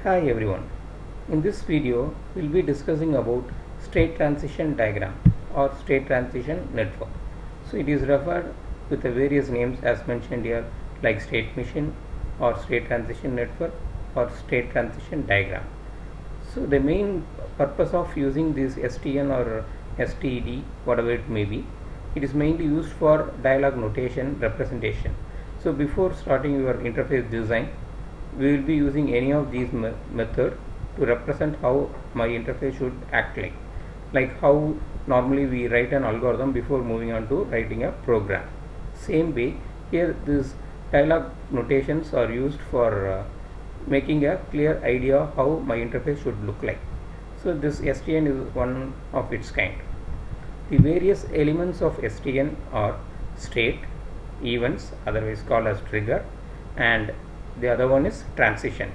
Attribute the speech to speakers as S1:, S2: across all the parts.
S1: Hi everyone. In this video, we'll be discussing about state transition diagram or state transition network. So it is referred with the various names as mentioned here, like state machine or state transition network or state transition diagram. So the main purpose of using this STN or STD, whatever it may be, it is mainly used for dialog notation representation. So before starting your interface design, we will be using any of these method to represent how my interface should act like how normally we write an algorithm before moving on to writing a program. Same way here these dialog notations are used for making a clear idea how my interface should look like. So this STN is one of its kind. The various elements of STN are state, events, otherwise called as trigger, and the other one is transition.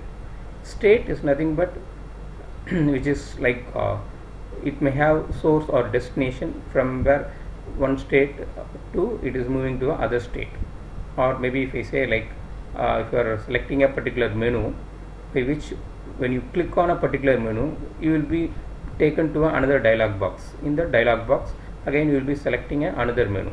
S1: State is nothing but which is like it may have source or destination from where one state to it is moving to other state, or maybe if I say like if you are selecting a particular menu by which when you click on a particular menu you will be taken to another dialog box. In the dialog box again you will be selecting another menu.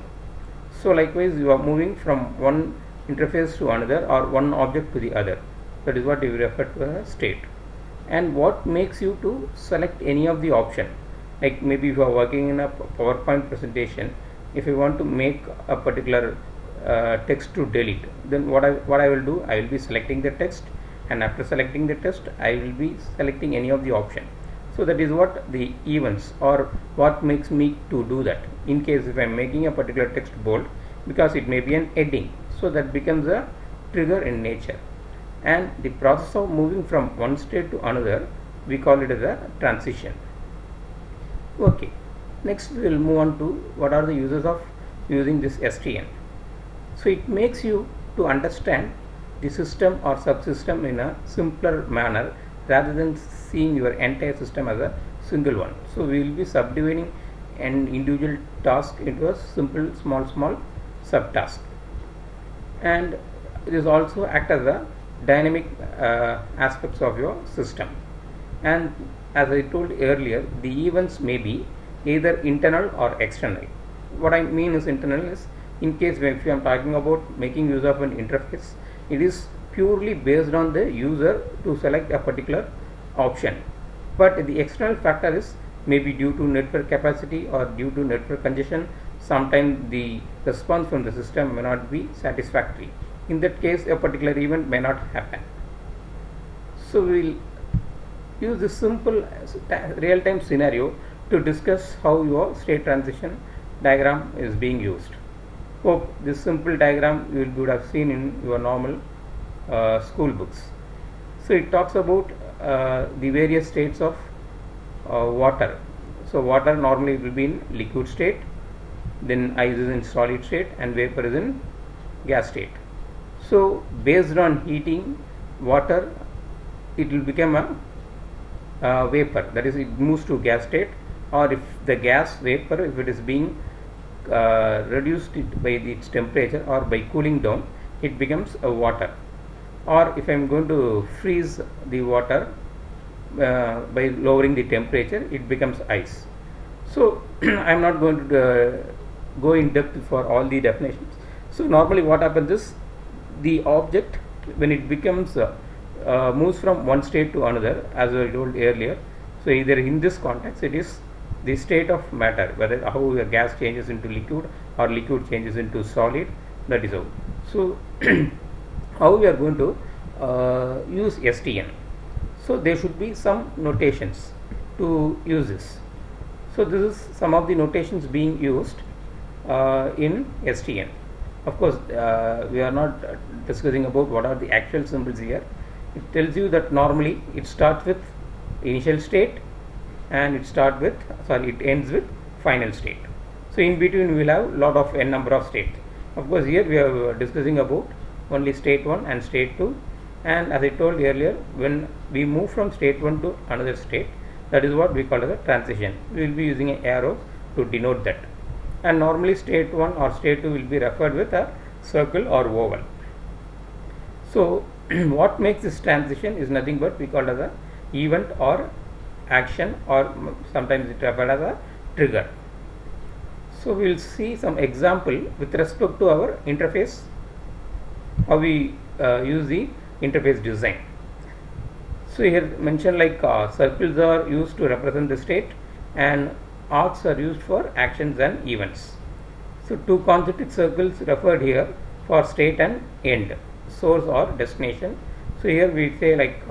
S1: So likewise you are moving from one interface to another or one object to the other. That is what we refer to as state. And what makes you to select any of the option, like maybe if you are working in a PowerPoint presentation, if you want to make a particular text to delete, then what I will do, I will be selecting the text, and after selecting the text I will be selecting any of the option. So that is what the events or what makes me to do that. In case if I am making a particular text bold, because it may be an heading, so that becomes a trigger in nature. And the process of moving from one state to another, we call it as a transition. Okay, next we will move on to what are the uses of using this STN. So it makes you to understand the system or subsystem in a simpler manner rather than seeing your entire system as a single one. So we will be subdividing an individual task into a simple small subtask, and it is also act as a dynamic aspects of your system. And as I told earlier, the events may be either internal or external. What I mean is internal is in case if I am talking about making use of an interface, it is purely based on the user to select a particular option, but the external factor is maybe due to network capacity or due to network congestion. Sometimes the response from the system may not be satisfactory. In that case a particular event may not happen. So we will use this simple real-time scenario to discuss how your state transition diagram is being used. Hope this simple diagram you would have seen in your normal school books. So it talks about the various states of water. So water normally will be in liquid state, then ice is in solid state, and vapor is in gas state. So based on heating water, it will become a vapor, that is it moves to gas state, or if the gas vapor, if it is being reduced by its temperature or by cooling down, it becomes a water. Or if I am going to freeze the water by lowering the temperature, it becomes ice. So I am not going to go in depth for all the definitions. So normally what happens is the object when it becomes moves from one state to another, as I told earlier. So either in this context it is the state of matter, whether how a gas changes into liquid or liquid changes into solid, that is how. So how we are going to use STN. So there should be some notations to use this. So this is some of the notations being used in STN. Of course we are not discussing about what are the actual symbols here. It tells you that normally it starts with initial state and it ends with final state. So in between we will have lot of n number of states. Of course here we are discussing about only state 1 and state 2, and as I told earlier, when we move from state 1 to another state, that is what we call as a transition. We will be using arrows to denote that, and normally state 1 or state 2 will be referred with a circle or oval. So what makes this transition is nothing but we call it as a event or action, or sometimes it referred as a trigger. So we will see some example with respect to our interface, how we use the interface design. So here mentioned like circles are used to represent the state and arcs are used for actions and events. So two concentric circles referred here for state and end, source or destination. So here we say like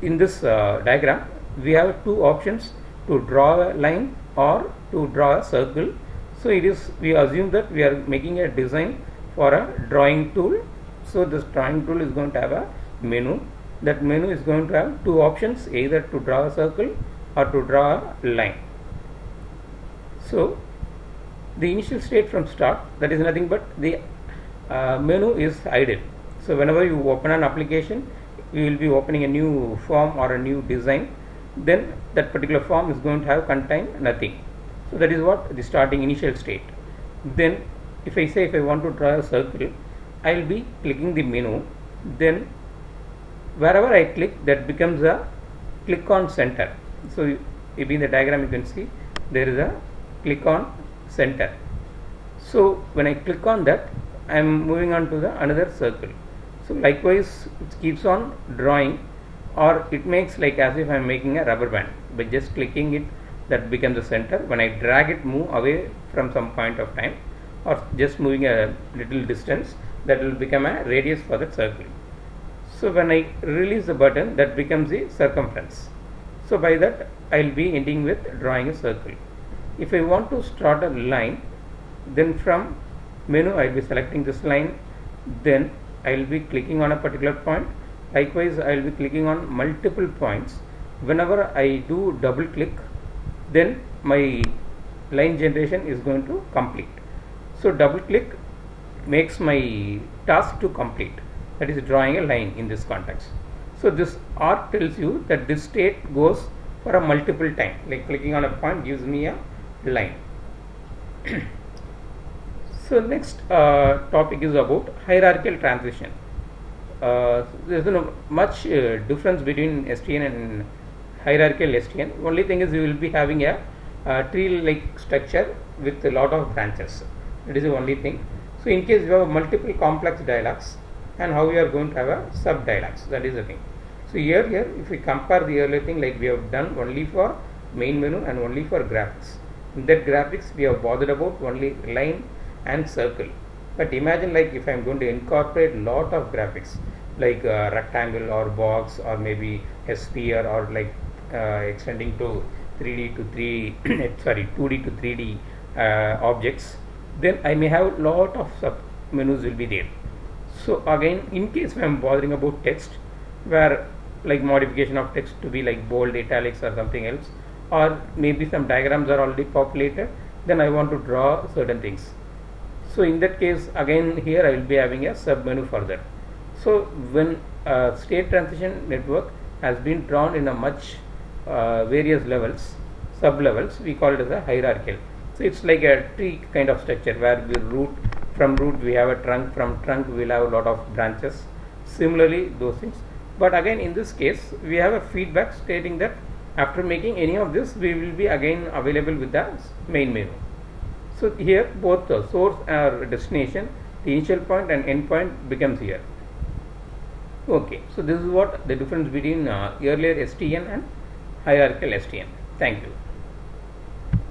S1: in this diagram we have two options, to draw a line or to draw a circle. So it is, we assume that we are making a design for a drawing tool. So this drawing tool is going to have a menu. That menu is going to have two options, either to draw a circle or to draw a line. So the initial state from start, that is nothing but the menu is idle. So whenever you open an application, you will be opening a new form or a new design, then that particular form is going to have contain nothing. So that is what the starting initial state. Then if I say if I want to draw a circle, I will be clicking the menu, then wherever I click, that becomes a click on center. So if in the diagram you can see there is a click on center. So when I click on that, I am moving on to the another circle. So likewise it keeps on drawing, or it makes like as if I am making a rubber band. By just clicking it, that becomes the center. When I drag it, move away from some point of time, or just moving a little distance, that will become a radius for that circle. So when I release the button, that becomes the circumference. So by that I will be ending with drawing a circle. If I want to start a line, then from menu I will be selecting this line, then I will be clicking on a particular point. Likewise I will be clicking on multiple points. Whenever I do double click, then my line generation is going to complete. So double click makes my task to complete, that is drawing a line in this context. So this arc tells you that this state goes for a multiple time, like clicking on a point gives me a line. So next topic is about hierarchical transition. There is no much difference between STN and hierarchical STN. Only thing is you will be having a tree-like structure with a lot of branches. That is the only thing. So in case you have multiple complex dialogues, and how we are going to have a sub dialogues, that is the thing. So here if we compare the earlier thing, like we have done only for main menu and only for graphics. In that graphics we have bothered about only line and circle. But imagine like if I am going to incorporate lot of graphics like rectangle or box or maybe a sphere, or like extending to 3D to 3 sorry 2D to 3D objects, then I may have lot of sub menus will be there. So again, in case I am bothering about text, where like modification of text to be like bold, italics or something else, or maybe some diagrams are already populated, then I want to draw certain things. So in that case again here I will be having a sub menu for that. So when state transition network has been drawn in a much various levels, sub levels, we call it as a hierarchical. So it's like a tree kind of structure where we from root we have a trunk, from trunk we will have a lot of branches, similarly those things. But again in this case we have a feedback stating that after making any of this we will be again available with the main menu. So here both the source or destination, the initial point and end point becomes here. Okay, so this is what the difference between earlier STN and hierarchical STN. Thank you.